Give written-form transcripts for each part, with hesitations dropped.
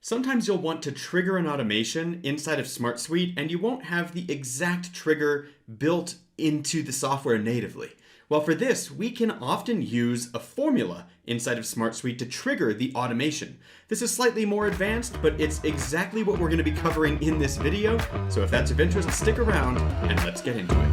Sometimes you'll want to trigger an automation inside of SmartSuite and you won't have the exact trigger built into the software natively. Well, for this, we can often use a formula inside of SmartSuite to trigger the automation. This is slightly more advanced, but it's exactly what we're going to be covering in this video. So if that's of interest, stick around and let's get into it.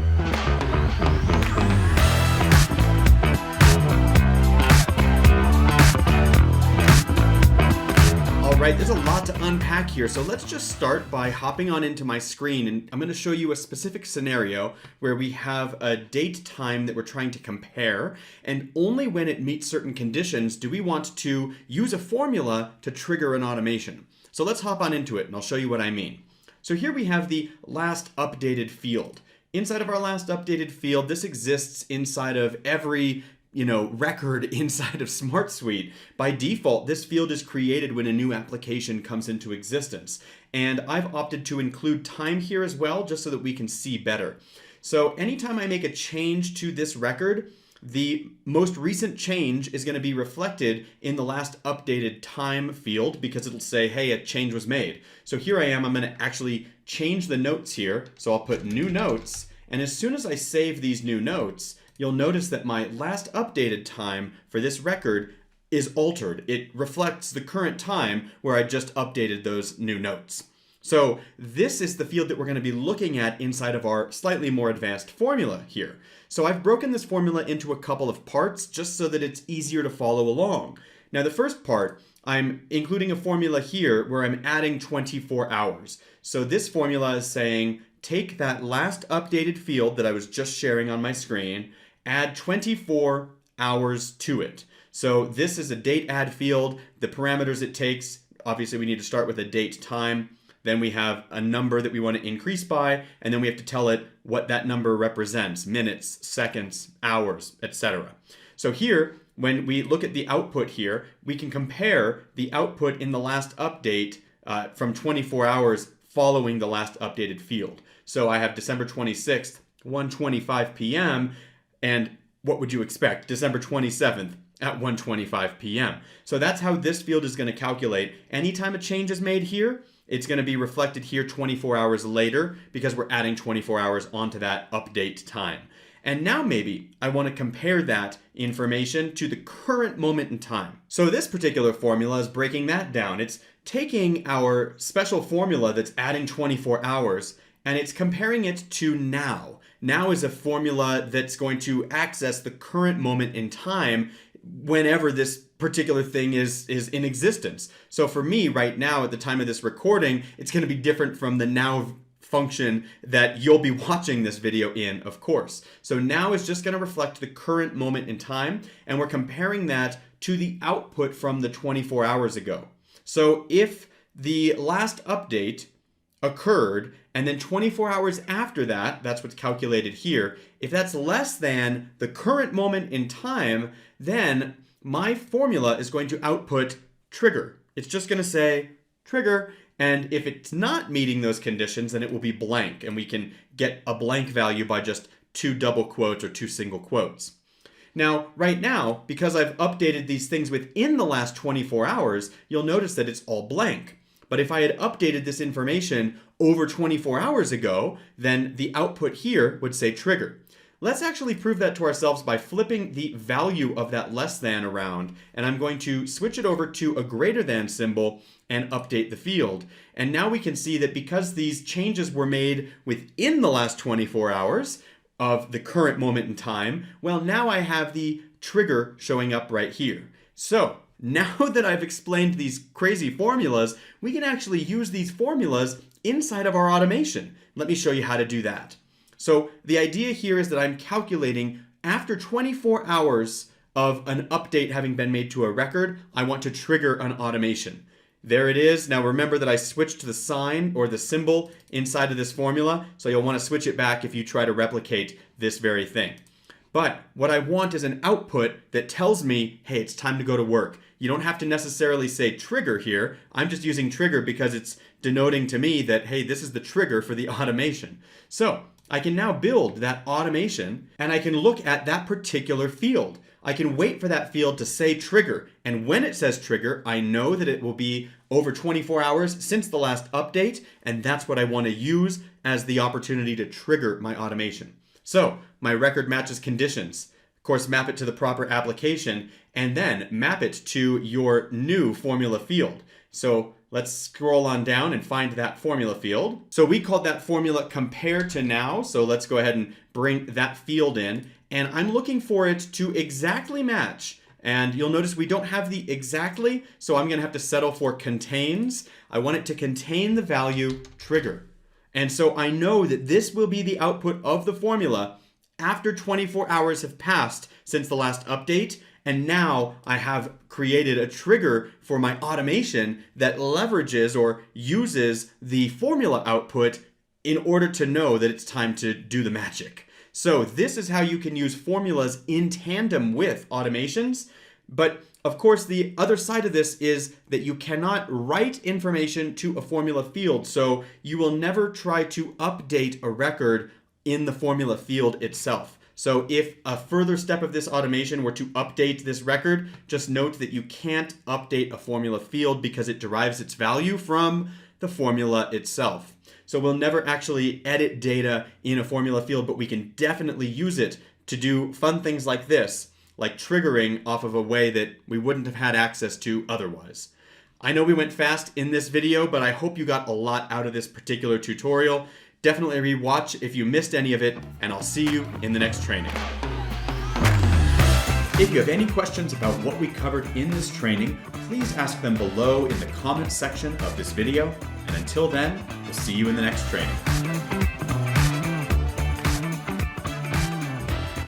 Alright, there's a lot to unpack here, so let's just start by hopping on into my screen, and I'm going to show you a specific scenario where we have a date time that we're trying to compare, and only when it meets certain conditions do we want to use a formula to trigger an automation. So let's hop on into it, and I'll show you what I mean. So here we have the last updated field. Inside of our last updated field, this exists inside of every record inside of SmartSuite. By default, this field is created when a new application comes into existence. And I've opted to include time here as well, just so that we can see better. So anytime I make a change to this record, the most recent change is going to be reflected in the last updated time field because it'll say, hey, a change was made. So here I am, I'm going to actually change the notes here. So I'll put new notes. And as soon as I save these new notes, you'll notice that my last updated time for this record is altered. It reflects the current time where I just updated those new notes. So this is the field that we're going to be looking at inside of our slightly more advanced formula here. So I've broken this formula into a couple of parts just so that it's easier to follow along. Now the first part, I'm including a formula here where I'm adding 24 hours. So this formula is saying, take that last updated field that I was just sharing on my screen, add 24 hours to it. So this is a date add field. The parameters it takes, obviously we need to start with a date time. Then we have a number that we want to increase by, and then we have to tell it what that number represents, minutes, seconds, hours, etc. So here, when we look at the output here, we can compare the output in the last update from 24 hours following the last updated field. So I have December 26th, 1:25 p.m., and what would you expect? December 27th at 1:25 p.m. So that's how this field is going to calculate. Anytime a change is made here, it's going to be reflected here 24 hours later because we're adding 24 hours onto that update time. And now maybe I want to compare that information to the current moment in time. So this particular formula is breaking that down. It's taking our special formula that's adding 24 hours and it's comparing it to now. Now is a formula that's going to access the current moment in time whenever this particular thing is in existence. So for me right now at the time of this recording, it's going to be different from the now function that you'll be watching this video in, of course. So now is just going to reflect the current moment in time, and we're comparing that to the output from the 24 hours ago. So if the last update occurred and then 24 hours after that, that's what's calculated here, if that's less than the current moment in time, then my formula is going to output trigger. It's just going to say trigger, and if it's not meeting those conditions, then it will be blank, and we can get a blank value by just 2 double quotes or 2 single quotes. Now, right now, because I've updated these things within the last 24 hours, you'll notice that it's all blank. But if I had updated this information over 24 hours ago, then the output here would say trigger. Let's actually prove that to ourselves by flipping the value of that less than around, and I'm going to switch it over to a greater than symbol and update the field. And now we can see that because these changes were made within the last 24 hours of the current moment in time, well, now I have the trigger showing up right here. So now that I've explained these crazy formulas, we can actually use these formulas inside of our automation. Let me show you how to do that. So the idea here is that I'm calculating after 24 hours of an update having been made to a record, I want to trigger an automation. There it is. Now remember that I switched the sign or the symbol inside of this formula, so you'll want to switch it back if you try to replicate this very thing. But what I want is an output that tells me, hey, it's time to go to work. You don't have to necessarily say trigger here. I'm just using trigger because it's denoting to me that, hey, this is the trigger for the automation. So I can now build that automation and I can look at that particular field. I can wait for that field to say trigger, and when it says trigger, I know that it will be over 24 hours since the last update, and that's what I want to use as the opportunity to trigger my automation. So my record matches conditions. Of course, map it to the proper application, and then map it to your new formula field. So let's scroll on down and find that formula field. So we called that formula compare to now. So let's go ahead and bring that field in. And I'm looking for it to exactly match. And you'll notice we don't have the exactly, so I'm going to have to settle for contains. I want it to contain the value trigger. And so I know that this will be the output of the formula after 24 hours have passed since the last update. And now I have created a trigger for my automation that leverages or uses the formula output in order to know that it's time to do the magic. So this is how you can use formulas in tandem with automations. But of course, the other side of this is that you cannot write information to a formula field. So you will never try to update a record in the formula field itself. So if a further step of this automation were to update this record, just note that you can't update a formula field because it derives its value from the formula itself. So we'll never actually edit data in a formula field, but we can definitely use it to do fun things like this, like triggering off of a way that we wouldn't have had access to otherwise. I know we went fast in this video, but I hope you got a lot out of this particular tutorial. Definitely rewatch if you missed any of it, and I'll see you in the next training. If you have any questions about what we covered in this training, please ask them below in the comments section of this video. And until then, we'll see you in the next training.